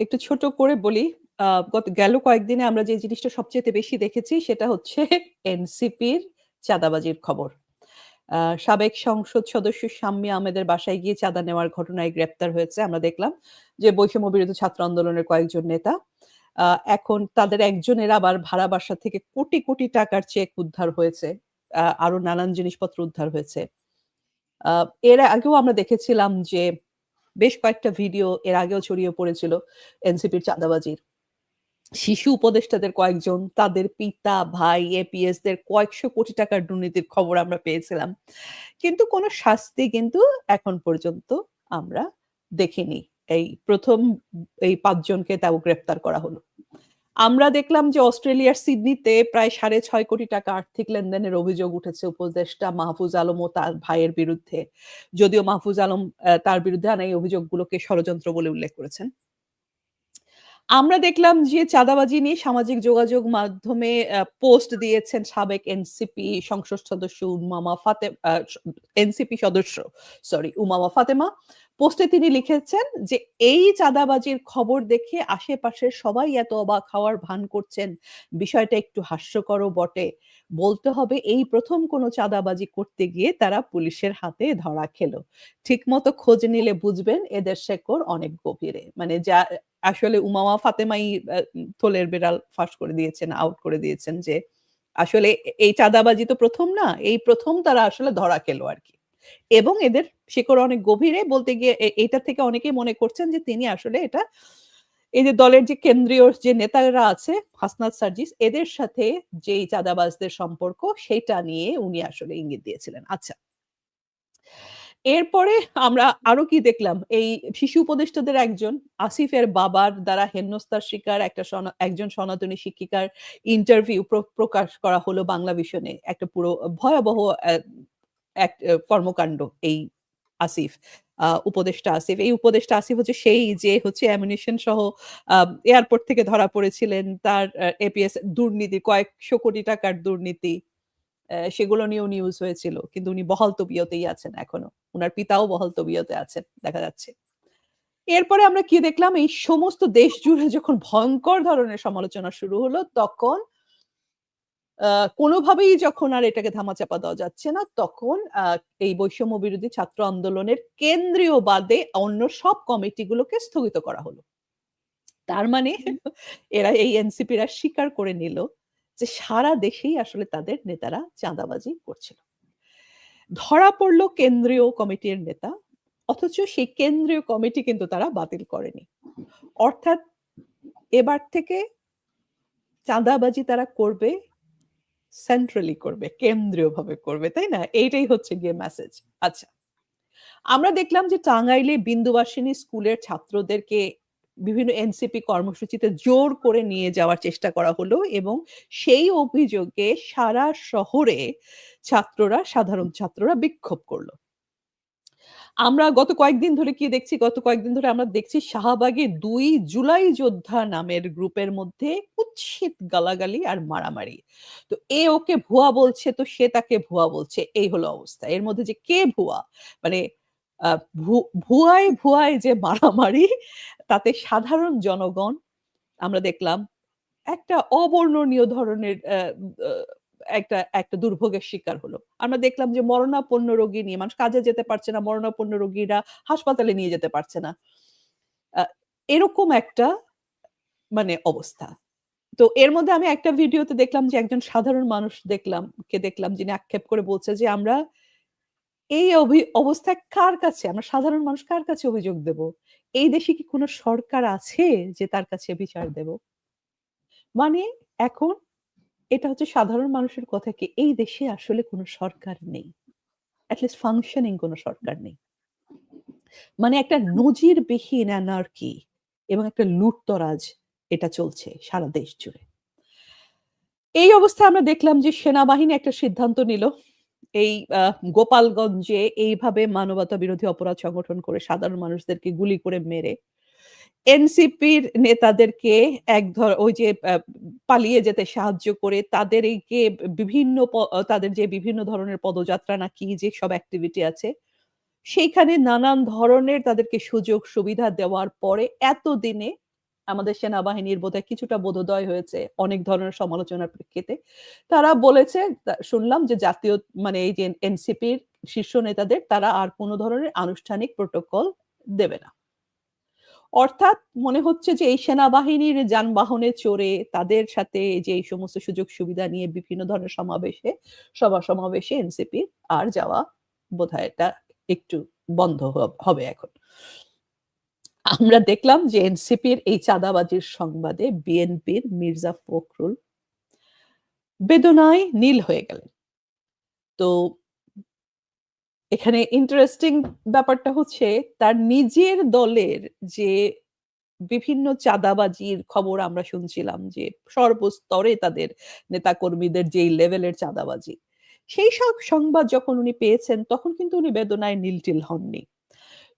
একটু ছোট করে বলি। গেল কয়েকদিনে আমরা যে জিনিসটা সবচাইতে বেশি দেখেছি সেটা হচ্ছে এনসিপির চাঁদাবাজির খবর। সাবেক সংসদ সদস্য শাম্মী আহমেদের বাসায় গিয়ে চাঁদা নেওয়ার ঘটনায় গ্রেপ্তার হয়েছে। আমরা দেখলাম যে বৈষম্য বিরোধী ছাত্র আন্দোলনের কয়েকজন নেতা। আ এখন তাদের একজনের আবার ভাড়া বাসা থেকে কোটি, কোটি টাকার চেক উদ্ধার হয়েছে। আরো নানান জিনিসপত্র উদ্ধার হয়েছে। আ এর আগেও আমরা দেখেছিলাম যে বেশ কয়েকটা ভিডিও এর আগেও ছড়িয়ে পড়েছিল এনসিপির চাঁদাবাজির। শিশু উপদেষ্টাদের কয়েকজন, তাদের পিতা, ভাই, এপিএসদের কয়েকশো কোটি টাকার দুর্নীতির খবর আমরা পেয়েছিলাম। কিন্তু কোন শাস্তি কিন্তু এখন পর্যন্ত আমরা দেখিনি। এই ১ম এই ৫ জনকে তাও গ্রেপ্তার করা হলো। আমরা দেখলাম যে অস্ট্রেলিয়ার সিডনিতে প্রায় ৳৬.৫ কোটি টাকা আর্থিক লেনদেনের অভিযোগ উঠেছে উপদেষ্টা মাহফুজ আলম ও তার ভাইয়ের বিরুদ্ধে। যদিও মাহফুজ আলম তার বিরুদ্ধে আনা এই অভিযোগগুলোকে ষড়যন্ত্র বলে উল্লেখ করেছেন। আমরা দেখলাম যে চাঁদাবাজি নিয়ে সামাজিক যোগাযোগ মাধ্যমে পোস্ট দিয়েছেন সাবেক এনসিপি সংসদ সদস্য উমামা ফাতে আ স এনসিপি সদস্য উমামা ফাতেমা। পোস্টে তিনি লিখেছেন যে, "এই চাঁদাবাজির খবর দেখে আশেপাশের সবাই এত অবাক হওয়ার ভান করছেন। বিষয়টা একটু হাস্যকরও বটে। বলতে হবে এই ১ম কোনো চাঁদাবাজি করতে গিয়ে তারা পুলিশের হাতে ধরা খেল। ঠিকমতো খোঁজ নিলে বুঝবেন এদের শেকড় অনেক গভীরে।" মানে আসলে উমামা ফাতেমাই থলের বেড়াল ফাঁস করে দিয়েছেন, আউট করে দিয়েছেন যে আসলে এই চাঁদাবাজি তো ১ম না। এই ১ম তারা আসলে ধরা খেলো আরকি। এবং এদের শিকড় অনেক গভীরে বলতে গিয়ে এইটা থেকে অনেকেই মনে করছেন যে তিনি আসলে এটা এই যে দলের যে কেন্দ্রীয় যে নেতারা আছে হাসনাত সার্জিস এদের সাথে যেই চাঁদাবাজদের সম্পর্ক সেটা নিয়ে উনি আসলে ইঙ্গিত দিয়েছিলেন। আচ্ছা। এরপরে আমরা আরো কি দেখলাম? এই শিশু উপদেষ্টাদের একজন আসিফের বাবার দ্বারা হেনস্থার শিকার একজন সনাতনী শিক্ষিকার ইন্টারভিউ প্রকাশ করা হলো বাংলা ভিশনে। একটা পুরো ভয়াবহ এক কর্মকাণ্ড এই আসিফ। উপদেষ্টা আসিফ। এই উপদেষ্টা আসিফ হচ্ছে সেই যে হচ্ছে অ্যামুনিশন সহ আ এয়ারপোর্ট থেকে ধরা পড়েছিলেন। তার এপিএস দুর্নীতি কয়েকশো কোটি টাকার দুর্নীতি। সেগুলো নিয়েও নিউজ হয়েছিল। কিন্তু উনি বহাল তবিয়তেই আছেন এখনো। উনার পিতাও বহাল তবিয়তে আছেন দেখা যাচ্ছে। এরপরে আমরা কি দেখলাম এই সমস্ত দেশ জুড়ে যখন ভয়ংকর ধরনের সমালোচনা শুরু হলো তখন আ কোনভাবেই যখন আর এটাকে ধামাচাপা দেওয়া যাচ্ছে না তখন এই বৈষম্য বিরোধী ছাত্র আন্দোলনের কেন্দ্রীয় বাদে অন্য সব কমিটিগুলোকে স্থগিত করা হলো। তার মানে এরা এই এনসিপিরা স্বীকার করে নিল যে সারা দেশেই আসলে তাদের নেতারা চাঁদাবাজি করছিল। ধরা পড়ল কেন্দ্রীয় কমিটির নেতা। অথচ সেই কেন্দ্রীয় কমিটি কিন্তু তারা বাতিল করেনি। অর্থাৎ এবার থেকে চাঁদাবাজি তারা করবে, সেন্ট্রালি করবে, কেন্দ্রীয়ভাবে করবে, তাই না? এইটাই হচ্ছে গিয়ে মেসেজ। আচ্ছা। আমরা দেখলাম যে টাঙ্গাইলে বিন্দুবাসিনী স্কুলের ছাত্রদেরকে বিভিন্ন এনসিপি কর্মসূচিতে জোর করে নিয়ে যাওয়ার চেষ্টা করা হলো এবং সেই অভিযোগে সারা শহরে সাধারণ ছাত্ররা বিক্ষোভ করল। আমরা গত কয়েকদিন ধরে কি দেখছি? গত কয়েকদিন ধরে আমরা দেখছি শাহবাগে ২ জুলাই যোদ্ধা নামের গ্রুপের মধ্যে কুৎসিত গালাগালি আর মারামারি। তো এ ওকে ভুয়া বলছে, তো সে তাকে ভুয়া বলছে। এই হলো অবস্থা। এর মধ্যে যে কে ভুয়া? মানে আ ভু ভুয়ায়, ভুয়ায় যে মারামারি তাতে সাধারণ জনগণ আমরা দেখলাম একটা অবর্ণনীয় ধরনের আ একটা একটা দুর্ভোগের শিকার হলো। আমরা দেখলাম যে মরণাপন্ন রোগী নিয়ে মানুষ কাজে যেতে পারছে না। মরণাপন্ন রোগীরা হাসপাতালে নিয়ে যেতে পারছে না। আ এরকম একটা মানে অবস্থা। তো এর মধ্যে আমি একটা ভিডিওতে দেখলাম যে একজন সাধারণ মানুষ দেখলাম যিনি আক্ষেপ করে বলছে যে, "আমরা এই অবস্থায় কার কাছে আমরা সাধারণ মানুষ কার কাছে অভিযোগ দেব? এই দেশে কি কোন সরকার আছে যে তার কাছে বিচার দেব?" মানে এখন এটা হচ্ছে সাধারণ মানুষের কথা কি এই দেশে আসলে কোন সরকার নেই। এট লিস্ট ফাংশনিং কোন সরকার নেই। মানে একটা নজিরবিহীন অ্যানার্কি এবং একটা লুটতরাজ এটা চলছে সারা দেশ জুড়ে। এই অবস্থায় আমরা দেখলাম যে সেনাবাহিনী একটা সিদ্ধান্ত নিল। এই গোপালগঞ্জে এইভাবে মানবতা বিরোধী অপরাধ সংগঠন করে সাধারণ মানুষদেরকে গুলি করে মেরে এনসিপির নেতাদেরকে ওই যে পালিয়ে যেতে সাহায্য করে তাদের যে বিভিন্ন ধরনের পদযাত্রা না কি যে সব এক্টিভিটি আছে সেইখানে নানান ধরনের তাদেরকে সুযোগ সুবিধা দেওয়ার পরে এতদিনে আমাদের সেনাবাহিনীর বোধহয় কিছুটা বোধোদয় হয়েছে অনেক ধরনের সমালোচনার প্রেক্ষিতে। তারা বলেছে শুনলাম যে জাতীয় মানে এই যে এনসিপির শীর্ষ নেতাদের তারা আর কোন ধরনের আনুষ্ঠানিক প্রোটোকল দেবে না। অর্থাৎ মনে হচ্ছে যে এই সেনাবাহিনীর যানবাহনে চড়ে তাদের সাথে যে এই সমস্ত সুযোগ সুবিধা নিয়ে বিভিন্ন ধরনের সমাবেশে সভা সমাবেশে এনসিপি আর যাওয়া বোধহয় এটা একটু বন্ধ হবে এখন। আমরা দেখলাম যে এনসিপির এই চাঁদাবাজির সংবাদে বিএনপির মির্জা ফখরুল বেদনায় নীল হয়ে গেলেন। তো এখানে ইন্টারেস্টিং ব্যাপারটা হচ্ছে তার নিজের দলের যে বিভিন্ন চাঁদাবাজির খবর আমরা শুনছিলাম যে সর্বস্তরে তাদের নেতাকর্মীদের যেই লেভেলের চাঁদাবাজি, সেই সব সংবাদ যখন উনি পেয়েছেন তখন কিন্তু উনি বেদনায় নীলটিল হননি।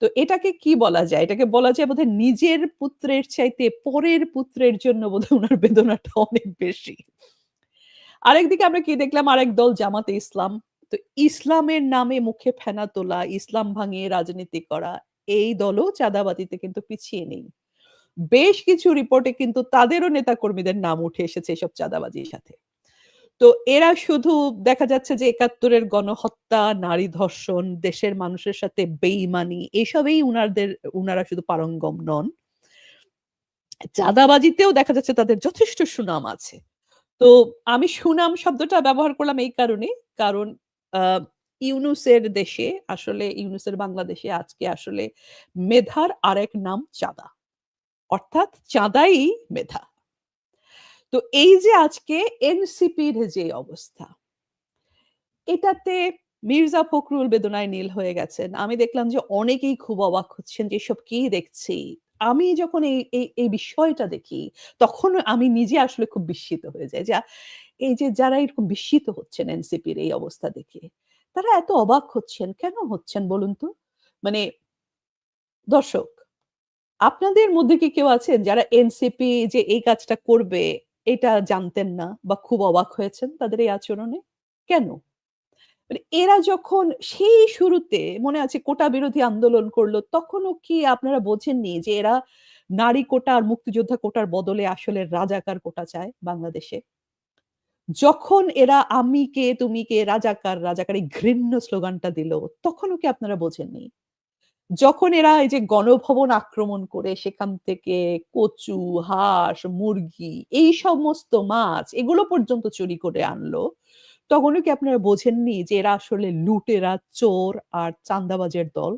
তো এটাকে কি বলা যায়? এটাকে বলা যায় বোধহয় নিজের পুত্রের চাইতে পরের পুত্রের জন্য বোধহয় উনার বেদনাটা অনেক বেশি। আরেকদিকে আমরা কি দেখলাম আরেক দল জামাতে ইসলাম। তো ইসলামের নামে মুখে ফেনা তোলা, ইসলাম ভাঙিয়ে রাজনীতি করা এই দলও চাঁদাবাজিতে কিন্তু পিছিয়ে নেই। বেশ কিছু রিপোর্টে কিন্তু তাদেরও নেতাকর্মীদের নাম উঠে এসেছে এসব চাঁদাবাজির সাথে। তো এরা শুধু দেখা যাচ্ছে যে ৭১ এর গণহত্যা, নারী ধর্ষণ, দেশের মানুষের সাথে বেইমানি এসবেই উনারা শুধু পারঙ্গম নন। চাঁদাবাজিতেও দেখা যাচ্ছে তাদের যথেষ্ট সুনাম আছে। তো আমি সুনাম শব্দটা ব্যবহার করলাম এই কারণে, কারণ আ ইউনূসের দেশে আসলে ইউনূসের বাংলাদেশে আজকে আসলে মেধার আরেক নাম চাঁদা। অর্থাৎ চাঁদাই মেধা। তো এই যে আজকে এনসিপির যে অবস্থা, এটাতে মির্জা ফখরুল বেদনায় নীল হয়ে গেছেন। আমি দেখলাম যে অনেকেই খুব অবাক হচ্ছেন যে এসব কি দেখছি। আমি যখন এই বিষয়টা দেখি তখন আমি নিজে আসলে খুব বিস্মিত হয়ে যাই। এই যে যারা এরকম বিস্মিত হচ্ছেন এনসিপির এই অবস্থা দেখে, তারা এত অবাক হচ্ছেন, কেন হচ্ছেন বলুন তো? মানে দর্শক, আপনাদের মধ্যে কি কেউ আছেন যারা এনসিপি যে এই কাজটা করবে এটা জানতেন না বা খুব অবাক হয়েছেন তাদের এই আচরণে? কেন? মানে এরা যখন সেই শুরুতে মনে আছে কোটা বিরোধী আন্দোলন করল, তখনও কি আপনারা বোঝেননি যে এরা নারী কোটা আর মুক্তিযোদ্ধা কোটার বদলে আসলে রাজাকার কোটা চায় বাংলাদেশে? যখন এরা আমি কে, তুমি কে, রাজাকার, রাজাকার এই ঘৃণ্য স্লোগানটা দিল, তখনও কি আপনারা বোঝেননি? যখন এরা এই যে গণভবন আক্রমণ করে সেখান থেকে কচু, হাঁস, মুরগি এই সমস্ত মাছ এগুলো পর্যন্ত চুরি করে আনলো, তখনও কি আপনারা বোঝেননি যে এরা আসলে লুটেরা, চোর আর চাঁদাবাজের দল?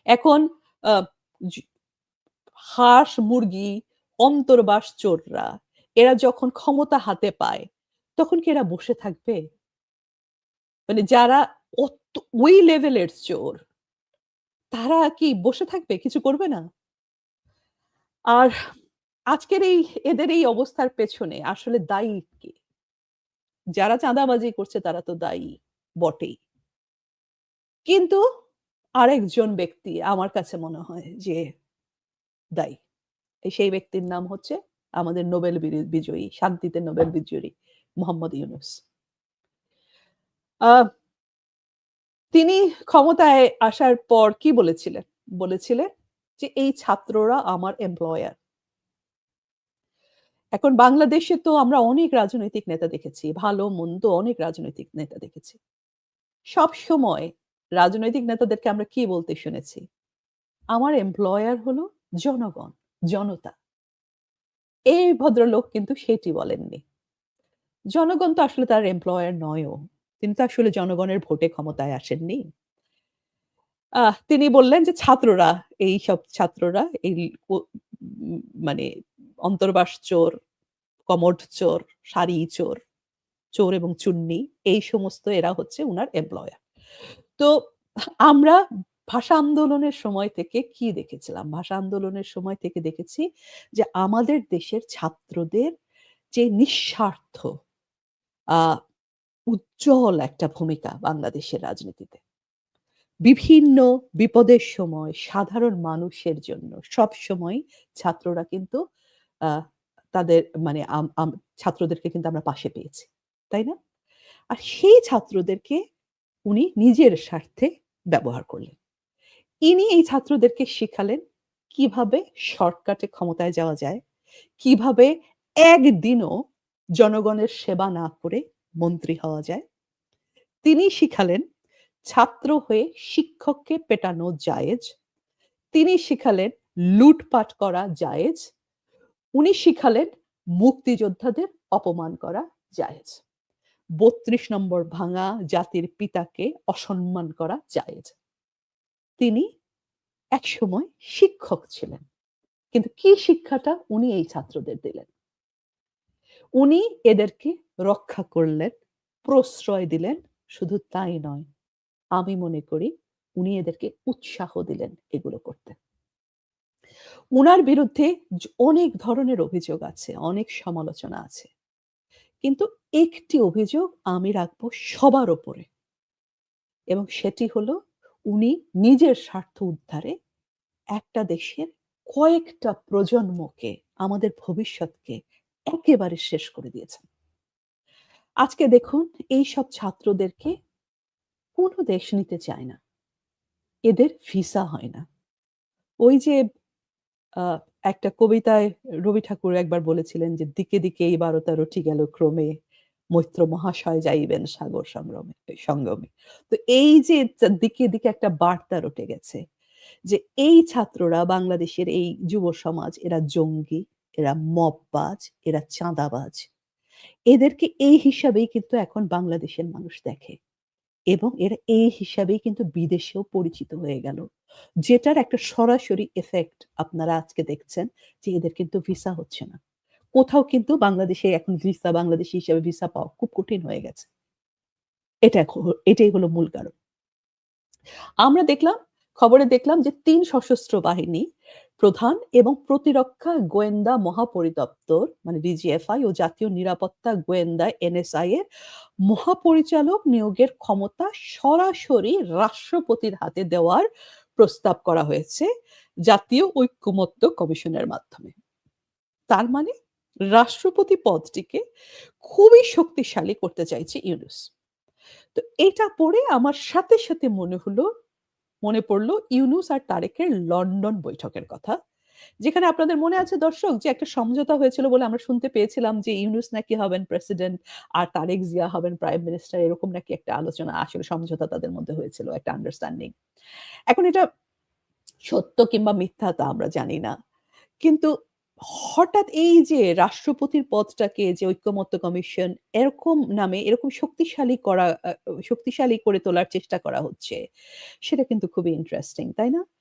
এখন আ য হাঁস, মুরগি, অন্তর্বাস চোররা এরা যখন ক্ষমতা হাতে পায়, তখন কি এরা বসে থাকবে? মানে যারা ওই লেভেলের চোর, তারা কি বসে থাকবে? কিছু করবে না? আর আজকের এদের এই অবস্থার পেছনে আসলে দায়ী কে? যারা চাঁদাবাজি করছে তারা তো দায়ী বটেই। কিন্তু আরেকজন ব্যক্তি আমার কাছে মনে হয় যে দায়ী। সেই ব্যক্তির নাম হচ্ছে আমাদের নোবেল বিজয়ী, শান্তিতে নোবেল বিজয়ী মোহাম্মদ ইউনূস। আ তিনি ক্ষমতায় আসার পর কি বলেছিলেন? বলেছিলেন যে, "এই ছাত্ররা আমার এমপ্লয়ার।" এখন বাংলাদেশে তো আমরা অনেক রাজনৈতিক নেতা দেখেছি। ভালো মন্দ অনেক রাজনৈতিক নেতা দেখেছি। সবসময় রাজনৈতিক নেতাদেরকে আমরা কি বলতে শুনেছি? আমার এমপ্লয়ার হলো জনগণ, জনতা। এই ভদ্রলোক কিন্তু সেটি বলেননি। জনগণ তো আসলে তার এমপ্লয়ার নয়ও। তিনি তো আসলে জনগণের ভোটে ক্ষমতায় আসেননি। তিনি বললেন যে ছাত্ররা, এইসব ছাত্ররা এই ও মানে অন্তর্বাস চোর, কমোড চোর, শাড়ি চোর, চোর এবং চুন্নি এই সমস্ত এরা হচ্ছে উনার এমপ্লয়ার। তো আমরা ভাষা আন্দোলনের সময় থেকে কি দেখেছিলাম? ভাষা আন্দোলনের সময় থেকে দেখেছি যে আমাদের দেশের ছাত্রদের যে নিঃস্বার্থ আ উজ্জ্বল একটা ভূমিকা বাংলাদেশের রাজনীতিতে। বিভিন্ন বিপদের সময় সাধারণ মানুষের জন্য সবসময় ছাত্ররা কিন্তু আ তাদের মানে আম আম ছাত্রদেরকে কিন্তু আমরা পাশে পেয়েছি। তাই না? আর সেই ছাত্রদেরকে উনি নিজের স্বার্থে ব্যবহার করলেন। ইনি এই ছাত্রদেরকে শিখালেন কিভাবে শর্টকাটে ক্ষমতায় যাওয়া যায়, কিভাবে একদিনও জনগণের সেবা না করে মন্ত্রী হওয়া যায়। তিনি শিখালেন ছাত্র হয়ে শিক্ষককে পেটানো জায়েজ। তিনি শিখালেন লুটপাট করা জায়েজ। উনি শিখালেন মুক্তিযোদ্ধাদের অপমান করা জায়েজ। ৩২ নম্বর ভাঙা জাতির পিতাকে অসম্মান করা জায়েজ। তিনি একসময় শিক্ষক ছিলেন। কিন্তু কি শিক্ষাটা উনি এই ছাত্রদের দিলেন? উনি এদেরকে রক্ষা করলেন, প্রশ্রয় দিলেন। শুধু তাই নয়, আমি মনে করি উনি এদেরকে উৎসাহ দিলেন এগুলো করতে। উনার বিরুদ্ধে অনেক ধরনের অভিযোগ আছে, অনেক সমালোচনা আছে। কিন্তু একটি অভিযোগ আমি রাখবো সবার উপরে এবং সেটি হলো উনি নিজের স্বার্থ উদ্ধারে একটা দেশের কয়েকটা প্রজন্মকে, আমাদের ভবিষ্যৎকে একেবারে শেষ করে দিয়েছেন। আজকে দেখুন এইসব ছাত্রদেরকে কোনো দেশ নিতে চায় না। এদের ভিসা হয় না। ওই যে আ একটা কবিতায় রবি ঠাকুর একবার বলেছিলেন যে, "দিকে, দিকে এই ১২টা রটি গেল ক্রমে, মৈত্র মহাশয় যাইবেন সাগর সঙ্গমে।" তো এই যে দিকে, দিকে একটা বার্তা রটে গেছে যে এই ছাত্ররা বাংলাদেশের এই যুব সমাজ এরা জঙ্গি, এরা মববাজ, এরা চাঁদাবাজ। এদেরকে এই হিসাবেই কিন্তু এখন বাংলাদেশের মানুষ দেখে। এবং এরা এই হিসাবেই কিন্তু বিদেশেও পরিচিত হয়ে গেল। যেটার একটা সরাসরি ইফেক্ট আপনারা আজকে দেখছেন যে এদের কিন্তু ভিসা হচ্ছে না। কোথাও কিন্তু বাংলাদেশে এখন বাংলাদেশী হিসেবে ভিসা পাওয়া খুব কঠিন হয়ে গেছে। এটাই হলো মূল কারণ। আমরা দেখলাম, খবরে দেখলাম যে ৩ সশস্ত্র বাহিনী প্রধান এবং প্রতিরক্ষা গোয়েন্দা মহাপরিদপ্তর মানে ডিজিএফআই ও জাতীয় নিরাপত্তা গোয়েন্দা এনএসআই এর মহাপরিচালক নিয়োগের ক্ষমতা সরাসরি রাষ্ট্রপতির হাতে দেওয়ার প্রস্তাব করা হয়েছে জাতীয় ঐক্যমত্য কমিশনের মাধ্যমে। তার মানে রাষ্ট্রপতি পদটিকে খুবই শক্তিশালী করতে চাইছে ইউনূস। তো এটা পড়ে আমার সাথে, সাথে মনে পড়ল ইউনূস আর তারেকের লন্ডন বৈঠকের কথা। যেখানে আপনাদের মনে আছে দর্শক যে একটা সমঝোতা হয়েছিল বলে আমরা শুনতে পেয়েছিলাম যে ইউনূস নাকি হবেন প্রেসিডেন্ট আর তারেক জিয়া হবেন প্রাইম মিনিস্টার এরকম নাকি একটা আলোচনা আসলে সমঝোতা তাদের মধ্যে হয়েছিল একটা আন্ডারস্ট্যান্ডিং। এখন এটা সত্য কিংবা মিথ্যা তা আমরা জানি না। কিন্তু হঠাৎ এই যে রাষ্ট্রপতির পদটাকে যে ঐক্যমত্য কমিশন এরকম নামে এরকম শক্তিশালী করে তোলার চেষ্টা করা হচ্ছে, সেটা কিন্তু খুবই ইন্টারেস্টিং, তাই না?